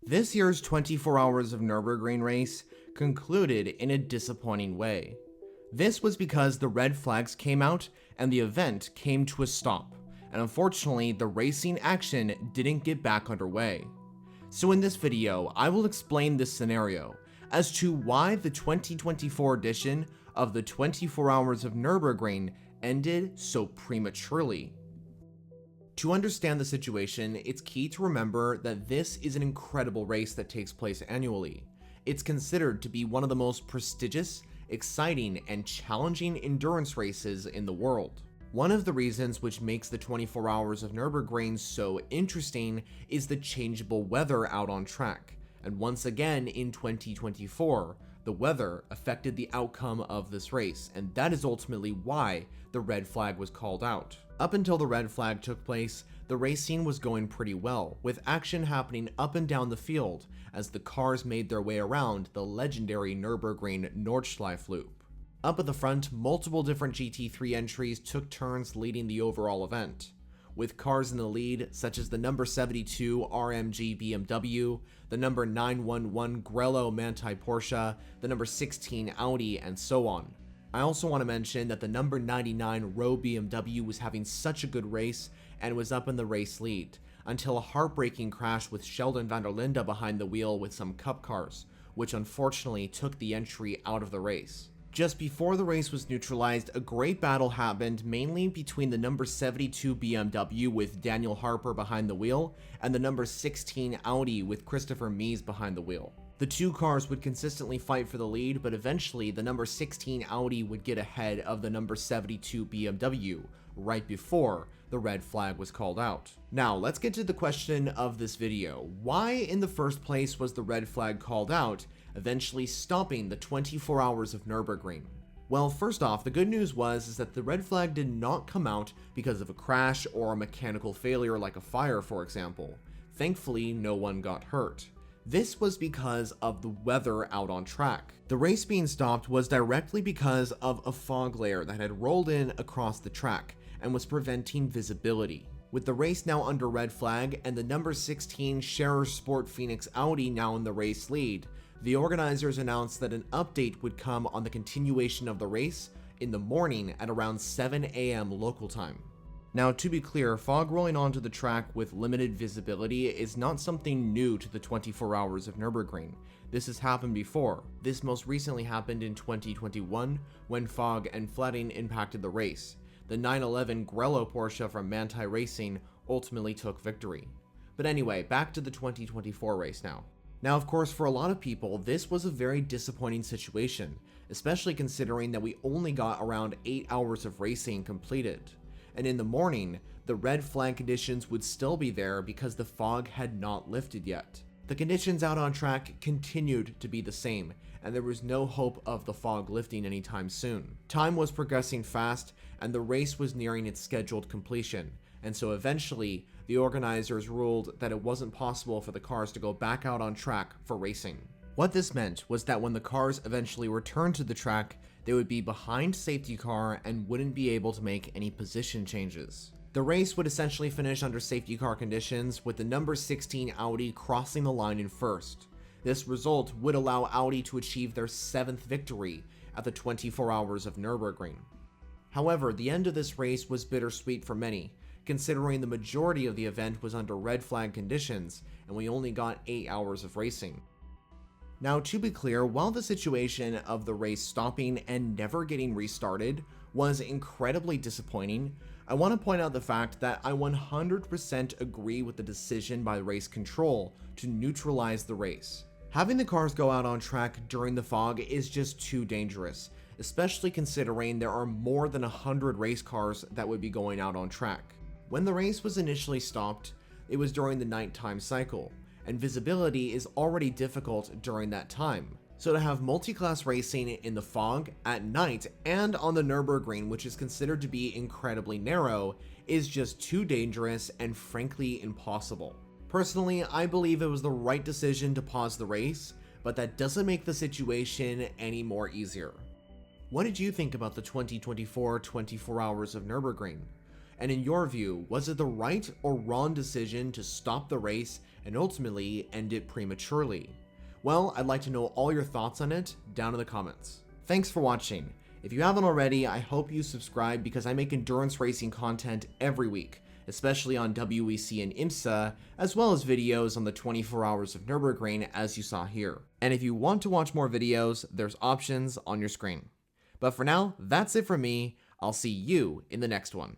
This year's 24 Hours of Nürburgring race concluded in a disappointing way. This was because the red flags came out and the event came to a stop, and unfortunately the racing action didn't get back underway. So in this video, I will explain this scenario as to why the 2024 edition of the 24 Hours of Nürburgring ended so prematurely. To understand the situation, it's key to remember that this is an incredible race that takes place annually. It's considered to be one of the most prestigious, exciting, and challenging endurance races in the world. One of the reasons which makes the 24 Hours of Nürburgring so interesting is the changeable weather out on track. And once again in 2024, the weather affected the outcome of this race, and that is ultimately why the red flag was called out. Up until the red flag took place, the racing was going pretty well, with action happening up and down the field as the cars made their way around the legendary Nurburgring Nordschleife loop. Up at the front, multiple different GT3 entries took turns leading the overall event, with cars in the lead such as the number 72 RMG BMW, the number 911 Grello Manthey Porsche, the number 16 Audi, and so on. I also want to mention that the number 99 Row BMW was having such a good race and was up in the race lead, until a heartbreaking crash with Sheldon van der Linde behind the wheel with some cup cars, which unfortunately took the entry out of the race. Just before the race was neutralized, a great battle happened mainly between the number 72 BMW with Daniel Harper behind the wheel and the number 16 Audi with Christopher Mies behind the wheel. The two cars would consistently fight for the lead, but eventually the number 16 Audi would get ahead of the number 72 BMW right before the red flag was called out. Now let's get to the question of this video. Why in the first place was the red flag called out, eventually stopping the 24 Hours of Nürburgring? Well, first off, the good news was that the red flag did not come out because of a crash or a mechanical failure like a fire, for example. Thankfully, no one got hurt. This was because of the weather out on track. The race being stopped was directly because of a fog layer that had rolled in across the track and was preventing visibility. With the race now under red flag and the number 16 Scherer Sport Phoenix Audi now in the race lead, the organizers announced that an update would come on the continuation of the race in the morning at around 7 a.m. local time. Now, to be clear, fog rolling onto the track with limited visibility is not something new to the 24 Hours of Nürburgring. This has happened before. This most recently happened in 2021 when fog and flooding impacted the race. The 911 Grello Porsche from Manthey Racing ultimately took victory. But anyway, back to the 2024 race now. Now, of course, for a lot of people, this was a very disappointing situation, especially considering that we only got around 8 hours of racing completed. And in the morning, the red flag conditions would still be there because the fog had not lifted yet. The conditions out on track continued to be the same, and there was no hope of the fog lifting anytime soon. Time was progressing fast, and the race was nearing its scheduled completion, and so eventually, the organizers ruled that it wasn't possible for the cars to go back out on track for racing. What this meant was that when the cars eventually returned to the track, they would be behind safety car and wouldn't be able to make any position changes. The race would essentially finish under safety car conditions, with the number 16 Audi crossing the line in first. This result would allow Audi to achieve their 7th victory at the 24 Hours of Nürburgring. However, the end of this race was bittersweet for many, considering the majority of the event was under red flag conditions and we only got 8 hours of racing. Now, to be clear, while the situation of the race stopping and never getting restarted was incredibly disappointing, I want to point out the fact that I 100% agree with the decision by race control to neutralize the race. Having the cars go out on track during the fog is just too dangerous, especially considering there are more than 100 race cars that would be going out on track. When the race was initially stopped, it was during the nighttime cycle, and visibility is already difficult during that time. So to have multi-class racing in the fog, at night, and on the Nürburgring, which is considered to be incredibly narrow, is just too dangerous and frankly impossible. Personally, I believe it was the right decision to pause the race, but that doesn't make the situation any more easier. What did you think about the 2024 24 Hours of Nürburgring? And in your view, was it the right or wrong decision to stop the race and ultimately end it prematurely? Well, I'd like to know all your thoughts on it down in the comments. Thanks for watching. If you haven't already, I hope you subscribe because I make endurance racing content every week, especially on WEC and IMSA, as well as videos on the 24 Hours of Nürburgring as you saw here. And if you want to watch more videos, there's options on your screen. But for now, that's it from me. I'll see you in the next one.